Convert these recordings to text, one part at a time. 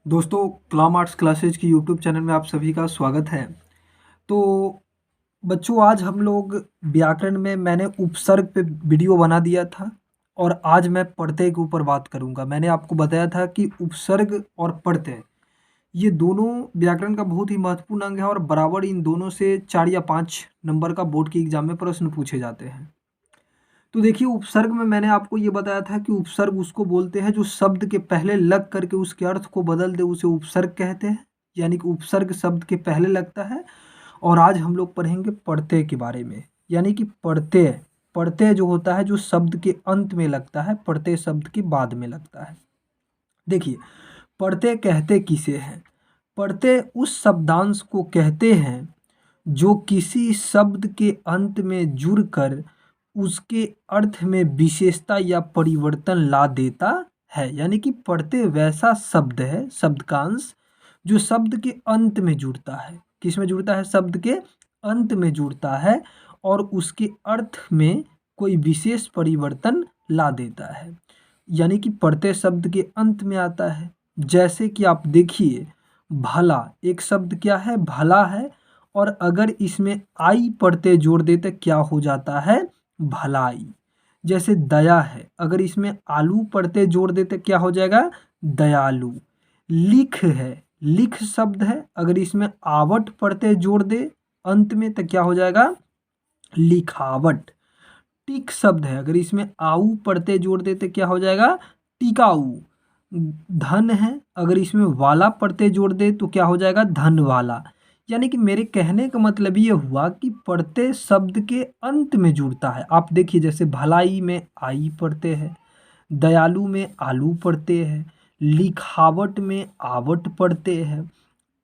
दोस्तों, claim arts classes की YouTube channel में आप सभी का स्वागत है। तो बच्चों, आज हम लोग व्याकरण में मैंने उपसर्ग पे वीडियो बना दिया था और आज मैं प्रत्यय के ऊपर बात करूंगा। मैंने आपको बताया था कि उपसर्ग और प्रत्यय ये दोनों व्याकरण का बहुत ही महत्वपूर्ण अंग है और बराबर इन दोनों से 4 या 5 नंबर का बोर्ड के एग्जाम में प्रश्न पूछे जाते हैं। तो देखिए, उपसर्ग में मैंने आपको ये बताया था कि उपसर्ग उसको बोलते हैं जो शब्द के पहले लग करके उसके अर्थ को बदल दे, उसे उपसर्ग कहते हैं। यानी कि उपसर्ग शब्द के पहले लगता है। और आज हम लोग पढ़ेंगे प्रत्यय के बारे में। यानी कि प्रत्यय प्रत्यय जो होता है जो शब्द के अंत में लगता है, प्रत्यय शब्द के बाद में लगता है। देखिए, प्रत्यय कहते किसे हैं? प्रत्यय उस शब्दांश को कहते हैं जो किसी शब्द के अंत में जुड़कर उसके अर्थ में विशेषता या परिवर्तन ला देता है। यानी कि प्रत्यय वैसा शब्द है, शब्द का अंश जो शब्द के अंत में जुड़ता है। किस में जुड़ता है? शब्द के अंत में जुड़ता है और उसके अर्थ में कोई विशेष परिवर्तन ला देता है। यानी कि प्रत्यय शब्द के अंत में आता है। जैसे कि आप देखिए, भला एक शब्द क्या है? भला है। और अगर इसमें आई प्रत्यय जोड़ दे तो क्या हो जाता है? भलाई। जैसे दया है, अगर इसमें आलू प्रत्यय जोड़ दे तो क्या हो जाएगा? दयालु। लिख है, लिख शब्द है, अगर इसमें आवट प्रत्यय जोड़ दे अंत में तो क्या हो जाएगा? लिखावट। टिक शब्द है, अगर इसमें आऊ प्रत्यय जोड़ दे तो क्या हो जाएगा? टिकाऊ। धन है, अगर इसमें वाला प्रत्यय जोड़ दे तो क्या हो जाएगा? धन वाला। यानी कि मेरे कहने का मतलब ये हुआ कि प्रत्यय शब्द के अंत में जुड़ता है। आप देखिए, जैसे भलाई में आई प्रत्यय है, दयालु में आलू प्रत्यय है, लिखावट में आवट प्रत्यय है,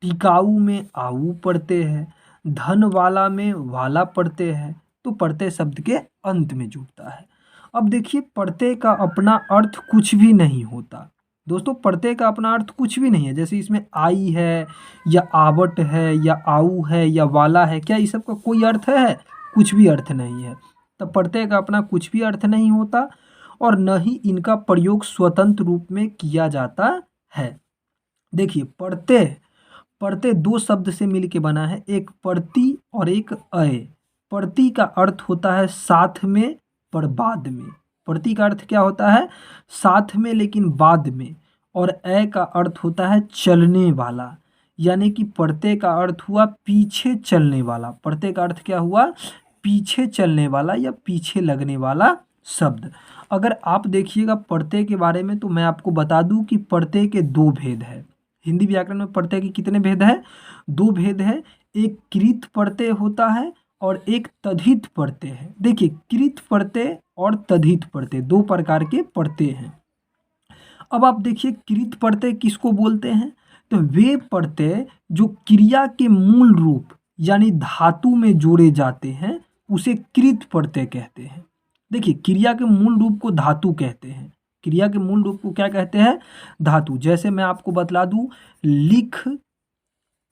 टिकाऊ में आऊ प्रत्यय है, धन वाला में वाला प्रत्यय है। तो प्रत्यय शब्द के अंत में जुड़ता है। अब देखिए, प्रत्यय का अपना अर्थ कुछ भी नहीं होता। दोस्तों, प्रत्यय का अपना अर्थ कुछ भी नहीं है। जैसे इसमें आई है या आवट है या आऊ है या वाला है, क्या इस सब का कोई अर्थ है? कुछ भी अर्थ नहीं है। तो प्रत्यय का अपना कुछ भी अर्थ नहीं होता और न ही इनका प्रयोग स्वतंत्र रूप में किया जाता है। देखिए, प्रत्यय प्रत्यय दो शब्द से मिल के बना है, एक प्रति और एक अय। प्रति का अर्थ होता है साथ में पर बाद में। प्रति का अर्थ क्या होता है? साथ में लेकिन बाद में। और अय का अर्थ होता है चलने वाला। यानी कि प्रत्यय का अर्थ हुआ पीछे चलने वाला। प्रत्यय का अर्थ क्या हुआ? पीछे चलने वाला या पीछे लगने वाला शब्द। अगर आप देखिएगा प्रत्यय के बारे में तो मैं आपको बता दूं कि प्रत्यय के दो भेद है। हिंदी व्याकरण में प्रत्यय के कितने भेद हैं? दो भेद है। एक कृत प्रत्यय होता है और एक तद्धित प्रत्यय है। देखिए, कृत प्रत्यय और तद्धित प्रत्यय दो प्रकार के प्रत्यय हैं। अब आप देखिए, कृत प्रत्यय किसको बोलते हैं? तो वे प्रत्यय जो क्रिया के मूल रूप यानी धातु में जोड़े जाते हैं उसे कृत प्रत्यय कहते हैं। देखिए, क्रिया के मूल रूप को धातु कहते हैं। क्रिया के मूल रूप को क्या कहते हैं? धातु। जैसे मैं आपको बतला दूं, लिख,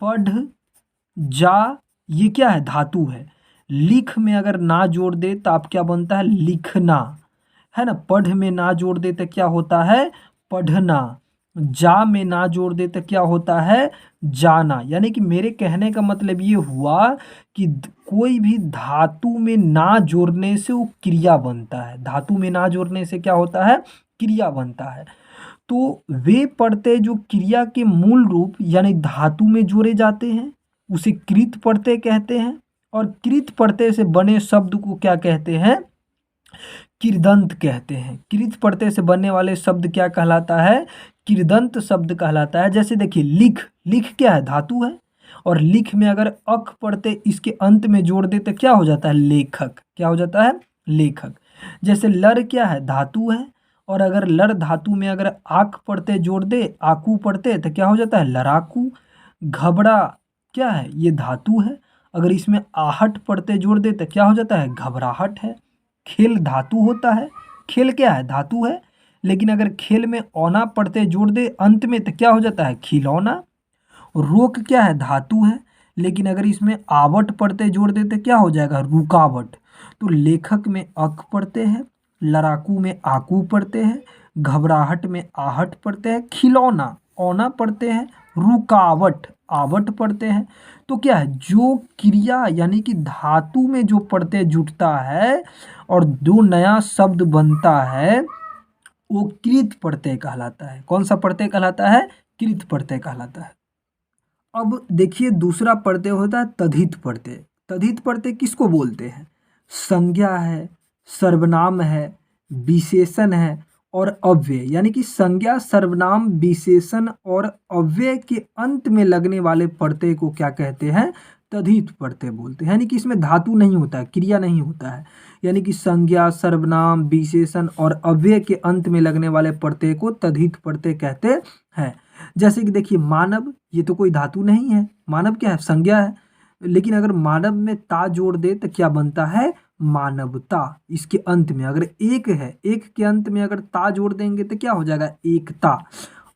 पढ़, जा, ये क्या है? धातु है। लिख में अगर ना जोड़ दे तो आप क्या बनता है? लिखना, है ना। पढ़ में ना जोड़ दे तो क्या होता है? पढ़ना। जा में ना जोड़ दे तो क्या होता है? जाना। यानी कि मेरे कहने का मतलब ये हुआ कि कोई भी धातु में ना जोड़ने से वो क्रिया बनता है। धातु में ना जोड़ने से क्या होता है? क्रिया बनता है। तो वे प्रत्यय जो क्रिया के मूल रूप यानी धातु में जोड़े जाते हैं उसे कृत प्रत्यय कहते हैं। और कृत प्रत्यय से बने शब्द को क्या कहते हैं? कृदंत कहते हैं। कृत प्रत्यय से बनने वाले शब्द क्या कहलाता है? कृदंत शब्द कहलाता है। जैसे देखिए, लिख, लिख क्या है? धातु है। और लिख में अगर अक प्रत्यय इसके अंत में जोड़ दे तो क्या हो जाता है? लेखक। क्या हो जाता है? लेखक। जैसे लर क्या है? धातु है। और अगर लर धातु में अगर आक प्रत्यय जोड़ दे, आकू प्रत्यय, तो क्या हो जाता है? लराकू। घबरा क्या है? ये धातु है। अगर इसमें आहट प्रत्यय जोड़ दे तो क्या हो जाता है? घबराहट है। खेल धातु होता है। खेल क्या है? धातु है। लेकिन अगर खेल में औना प्रत्यय जोड़ दे अंत में तो क्या हो जाता है? खिलौना। रोक क्या है? धातु है। लेकिन अगर इसमें आवट प्रत्यय जोड़ दे तो क्या हो जाएगा? रुकावट। तो लेखक में अक प्रत्यय है, लड़ाकू में आकू प्रत्यय है, घबराहट में आहट प्रत्यय है, खिलौना औना पढ़ते हैं, रुकावट आवट पढ़ते हैं। तो क्या है, जो क्रिया यानी कि धातु में जो प्रत्यय जुटता है और जो नया शब्द बनता है वो कृत प्रत्यय कहलाता है। कौन सा प्रत्यय कहलाता है? कृत प्रत्यय कहलाता है। अब देखिए दूसरा प्रत्यय होता है तद्धित प्रत्यय। तद्धित प्रत्यय किसको बोलते हैं? संज्ञा है, सर्वनाम है, विशेषण है और अव्यय, यानी कि संज्ञा, सर्वनाम, विशेषण और अव्यय के अंत में लगने वाले प्रत्यय को क्या कहते हैं? तद्धित प्रत्यय बोलते हैं। यानी कि इसमें धातु नहीं होता है, क्रिया नहीं होता है। यानी कि संज्ञा, सर्वनाम, विशेषण और अव्यय के अंत में लगने वाले प्रत्यय को तद्धित प्रत्यय कहते हैं। जैसे कि देखिए मानव, ये तो कोई धातु नहीं है। मानव क्या है? संज्ञा है। लेकिन अगर मानव में ता जोड़ दे तो क्या बनता है? मानवता। इसके अंत में अगर एक है, एक के अंत में अगर ता जोड़ देंगे तो क्या हो जाएगा? एकता।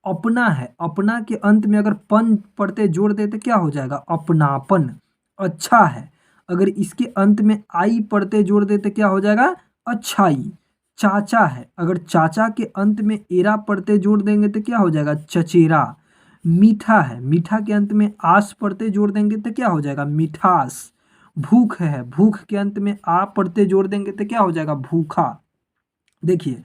अपना है, अपना के अंत में अगर पन प्रत्यय जोड़ दे तो क्या हो जाएगा? अपनापन। अच्छा है, अगर इसके अंत में आई प्रत्यय जोड़ दे तो क्या हो जाएगा? अच्छाई। चाचा है, अगर चाचा के अंत में एरा प्रत्यय जोड़ देंगे तो क्या हो जाएगा? चचेरा। मीठा है, मीठा के अंत में आस प्रत्यय जोड़ देंगे तो क्या हो जाएगा? मिठास। भूख है, भूख के अंत में आ प्रत्यय जोड़ देंगे तो क्या हो जाएगा? भूखा। देखिए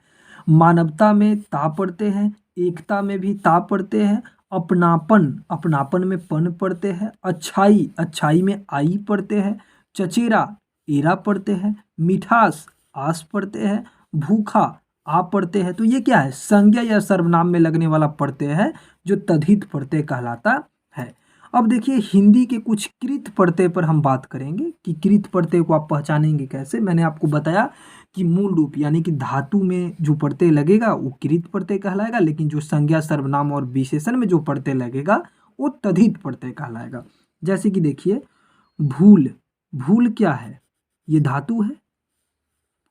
मानवता में ता पढ़ते हैं, एकता में भी ता पढ़ते हैं, अपनापन, अपनापन में पन पढ़ते हैं, अच्छाई, अच्छाई में आई पढ़ते हैं, चचेरा, एरा पढ़ते हैं, मिठास, आस पढ़ते हैं, भूखा, आ पढ़ते हैं। तो ये क्या है? संज्ञा या सर्वनाम में लगने वाला प्रत्यय है जो तद्धित प्रत्यय कहलाता है। अब देखिए हिंदी के कुछ कृत प्रत्यय पर हम बात करेंगे कि कृत प्रत्यय को आप पहचानेंगे कैसे। मैंने आपको बताया कि मूल रूप यानी कि धातु में जो प्रत्यय लगेगा वो कृत प्रत्यय कहलाएगा, लेकिन जो संज्ञा, सर्वनाम और विशेषण में जो प्रत्यय लगेगा वो तद्धित प्रत्यय कहलाएगा। जैसे कि देखिए भूल, भूल क्या है? ये धातु है,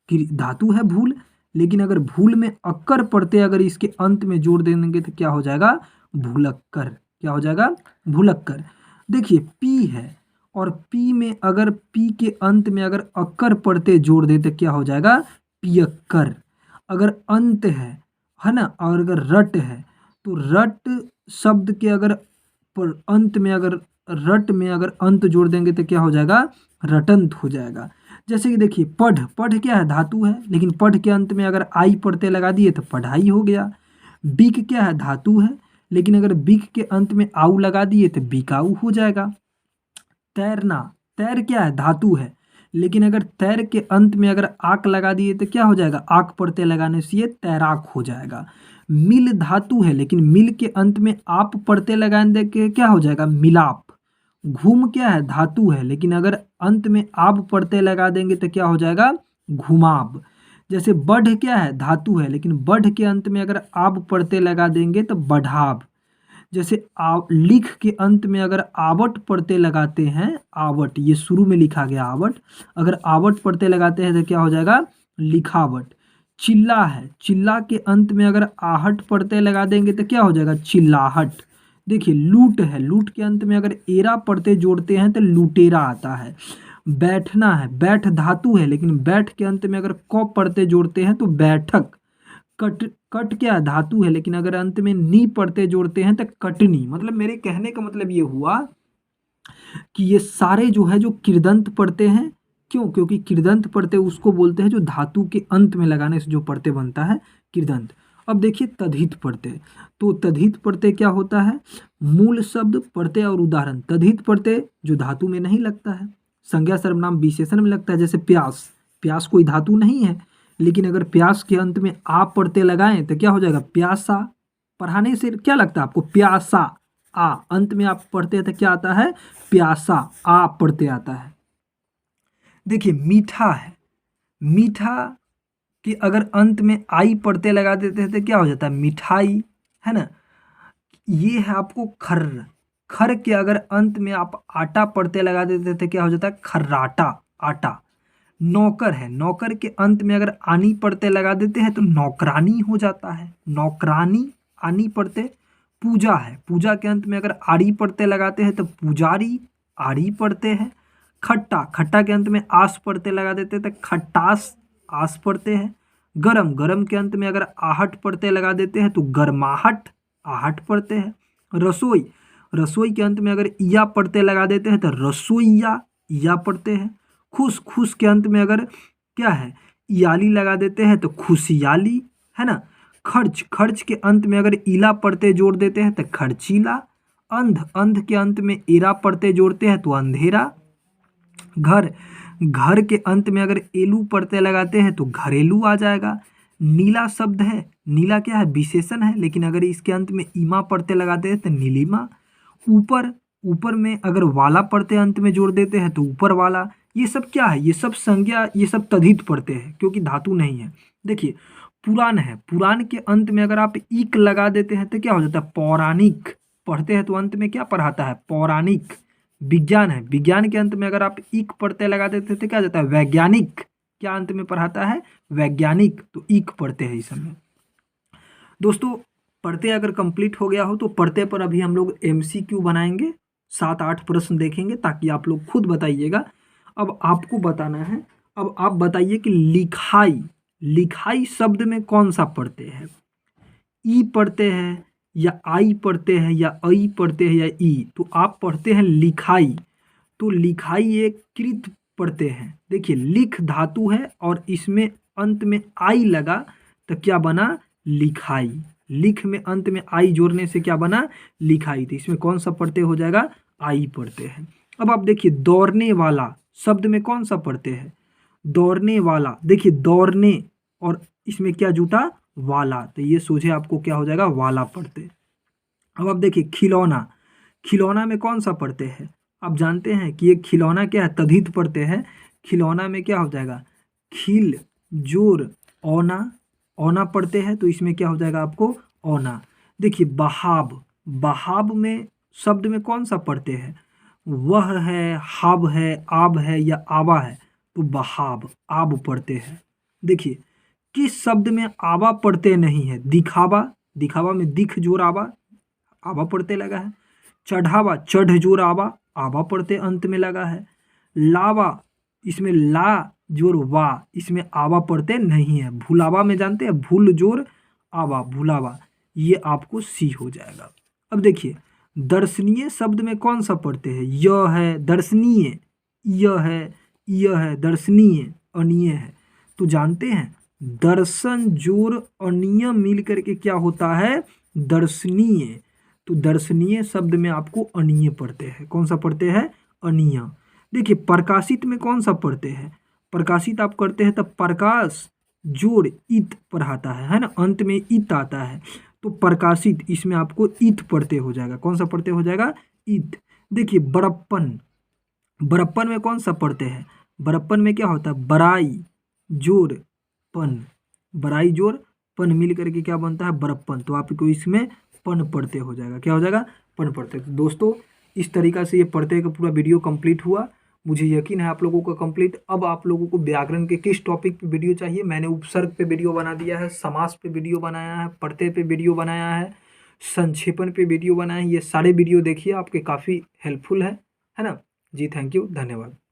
धातु है भूल। लेकिन अगर भूल में अक्कर प्रत्यय अगर इसके अंत में जोड़ देंगे तो क्या हो जाएगा? भूलक्कर। क्या हो जाएगा? भूलक्कर। देखिए पी है और पी में अगर पी के अंत में अगर अक्कर प्रत्यय जोड़ दे तो क्या हो जाएगा? पियक्कर। अगर अंत है ना, और अगर रट है तो रट शब्द के अगर अंत में अगर रट में अगर अंत जोड़ देंगे तो क्या हो जाएगा? रटंत हो जाएगा। जैसे कि देखिए पढ़, पढ़ क्या है? धातु है, लेकिन पढ़ के अंत में अगर आई प्रत्यय लगा दिए तो पढ़ाई हो गया। बिक क्या है? धातु है, लेकिन अगर बिक के अंत में आऊ लगा दिए तो बिकाऊ हो जाएगा। तैरना, तैर क्या है? धातु है, लेकिन अगर तैर के अंत में अगर आक लगा दिए तो क्या हो जाएगा? आक प्रत्यय लगाने से ये तैराक हो जाएगा। मिल धातु है, लेकिन मिल के अंत में आप प्रत्यय लगाने के क्या हो जाएगा? मिलाप। घूम क्या है? धातु है, लेकिन अगर अंत में आप प्रत्यय लगा देंगे तो क्या हो जाएगा? घुमाब। जैसे बढ़ क्या है? धातु है, लेकिन बढ़ के अंत में अगर आप प्रत्यय लगा देंगे तो बढ़ाव। जैसे लिख के अंत में अगर आवट प्रत्यय लगाते हैं, आवट, ये शुरू में लिखा गया आवट, अगर आवट प्रत्यय लगाते हैं तो क्या हो जाएगा? लिखावट। चिल्ला है, चिल्ला के अंत में अगर आहट प्रत्यय लगा देंगे तो क्या हो जाएगा? चिल्लाहट। देखिए लूट है, लूट के अंत में अगर एरा प्रत्यय जोड़ते हैं तो लुटेरा आता है। बैठना है, बैठ धातु है, लेकिन बैठ के अंत में अगर क प्रत्यय जोड़ते हैं तो बैठक। कट, कट क्या धातु है, लेकिन अगर अंत में नी प्रत्यय जोड़ते हैं तो कटनी। मतलब मेरे कहने का मतलब ये हुआ कि ये सारे जो है जो कृदंत प्रत्यय हैं। क्यों? क्योंकि कृदंत प्रत्यय उसको बोलते हैं जो धातु के अंत में लगाने से जो प्रत्यय बनता है, कृदंत। अब देखिए तद्धित प्रत्यय। तो तद्धित प्रत्यय क्या होता है? मूल शब्द, प्रत्यय और उदाहरण। तद्धित प्रत्यय जो धातु में नहीं लगता है, संज्ञा, सर्वनाम, विशेषण में लगता है। जैसे प्यास, प्यास कोई धातु नहीं है, लेकिन अगर प्यास के अंत में आप प्रत्यय लगाएं तो क्या हो जाएगा? प्यासा। पढ़ाने से क्या लगता है आपको? प्यासा। आ अंत में आप पढ़ते हैं तो क्या आता है? प्यासा। आ प्रत्यय आता है। देखिए मीठा है, मीठा कि अगर अंत में आई प्रत्यय लगा देते हैं तो क्या हो जाता है? मिठाई, है ना। ये है आपको खर, खर के अगर अंत में आप आटा प्रत्यय लगा देते हैं तो क्या हो जाता है? खर्राटा, आटा। नौकर है, नौकर के अंत में अगर आनी प्रत्यय लगा देते हैं तो नौकरानी हो जाता है, नौकरानी, आनी प्रत्यय। पूजा है, पूजा के अंत में अगर आड़ी प्रत्यय लगाते हैं तो पुजारी, आड़ी प्रत्यय है। खट्टा, खट्टा के अंत में आस प्रत्यय लगा देते हैं तो खट्टास, आस प्रत्यय है। गरम, गरम के अंत में अगर आहट प्रत्यय लगा देते हैं तो गरमाहट, आहट पढ़ते हैं। रसोई, रसोई के अंत में अगर या प्रत्यय लगा देते हैं तो रसोईया या पढ़ते हैं। खुश, खुश के अंत में अगर क्या है याली लगा देते हैं तो खुशयाली, है ना। खर्च, खर्च के अंत में अगर इला प्रत्यय जोड़ देते हैं तो खर्चीला। अंध, अंध के अंत में एरा प्रत्यय जोड़ते हैं तो अंधेरा। घर, घर के अंत में अगर एलू प्रत्यय लगाते हैं तो घरेलू आ जाएगा। नीला शब्द है, नीला क्या है विशेषण है, लेकिन अगर इसके अंत में ईमा प्रत्यय लगाते हैं तो नीलिमा। ऊपर, ऊपर में अगर वाला प्रत्यय अंत में जोड़ देते हैं तो ऊपर वाला। ये सब क्या है, ये सब संज्ञा, ये सब तद्धित प्रत्यय है क्योंकि धातु नहीं है। देखिए पुराण है, पुराण के अंत में अगर आप इक लगा देते हैं तो क्या हो जाता है पौराणिक। पढ़ते हैं तो अंत में क्या पढ़ाता है पौराणिक। विज्ञान है, विज्ञान के अंत में अगर आप इक प्रत्यय लगा देते हैं तो क्या हो जाता है वैज्ञानिक। क्या अंत में पढ़ाता है वैज्ञानिक, तो इक पढ़ते हैं इस समय। दोस्तों पढ़ते अगर कंप्लीट हो गया हो तो पढ़ते पर अभी हम लोग एमसीक्यू बनाएंगे, 7-8 प्रश्न देखेंगे ताकि आप लोग खुद बताइएगा। अब आपको बताना है, अब आप बताइए कि लिखाई, लिखाई शब्द में कौन सा पढ़ते हैं, ई पढ़ते हैं या आई पढ़ते हैं या अई पढ़ते हैं या ई। तो आप पढ़ते हैं लिखाई, तो लिखाई एक कृत पढ़ते हैं। देखिए लिख धातु है और इसमें अंत में आई लगा तो क्या बना लिखाई। लिख में अंत में आई जोड़ने से क्या बना लिखाई। तो इसमें कौन सा पढ़ते हो जाएगा आई पढ़ते हैं। अब आप देखिए दौड़ने वाला शब्द में कौन सा पढ़ते हैं दौड़ने वाला। देखिए दौड़ने और इसमें क्या जुटा वाला, तो ये सोचे आपको क्या हो जाएगा वाला पढ़ते। अब आप देखिए खिलौना, खिलौना में कौन सा पढ़ते हैं। आप जानते हैं कि ये खिलौना क्या है तद्धित पढ़ते हैं। खिलौना में क्या हो जाएगा खिल जोर औना, औना पढ़ते हैं तो इसमें क्या हो जाएगा आपको औना। देखिए बहाव, बहाव में शब्द में कौन सा पढ़ते हैं वह है, हाव है, आब है या आवा है, तो बहाव आब पढ़ते हैं। देखिए किस शब्द में आवा पढ़ते नहीं है दिखावा, दिखावा में दिख जोर आवा पढ़ते लगा है। चढ़ावा, चढ़ जोर आवा पढ़ते अंत में लगा है। लावा, इसमें ला जोर वा, इसमें आवा पढ़ते नहीं है। भुलावा में जानते हैं भूल जोर आवा भुलावा, ये आपको सी हो जाएगा। अब देखिए दर्शनीय शब्द में कौन सा पढ़ते हैं यह है दर्शनीय, यह है दर्शनीय, अनीय है। तो जानते हैं दर्शन जोर अनीय मिल करके क्या होता है दर्शनीय। तो दर्शनीय शब्द में आपको अनीय पढ़ते हैं। कौन सा पढ़ते हैं अनीय। देखिए प्रकाशित में कौन सा पढ़ते हैं प्रकाशित आप करते हैं तब प्रकाश जोड़ इत पढ़ाता है ना, अंत में इत आता है तो प्रकाशित, इसमें आपको इत पढ़ते हो जाएगा। कौन सा पढ़ते हो जाएगा इत। देखिए बड़प्पन, बड़प्पन में कौन सा पढ़ते हैं बड़प्पन में क्या होता है बड़ाई जोड़ पन, बड़ाई जोड़ पन मिल करके क्या बनता है बड़प्पन। तो आपको इसमें पन पढ़ते हो जाएगा। क्या हो जाएगा पन पढ़ते। तो दोस्तों इस तरीका से ये पढ़ते का पूरा वीडियो कंप्लीट हुआ। मुझे यकीन है आप लोगों का कंप्लीट। अब आप लोगों को व्याकरण के किस टॉपिक पे वीडियो चाहिए, मैंने उपसर्ग पे वीडियो बना दिया है, समास पे वीडियो बनाया है, पढ़ते पे वीडियो बनाया है, संक्षेपण पे वीडियो बनाया है। ये सारे वीडियो देखिए आपके काफ़ी हेल्पफुल है ना जी। थैंक यू, धन्यवाद।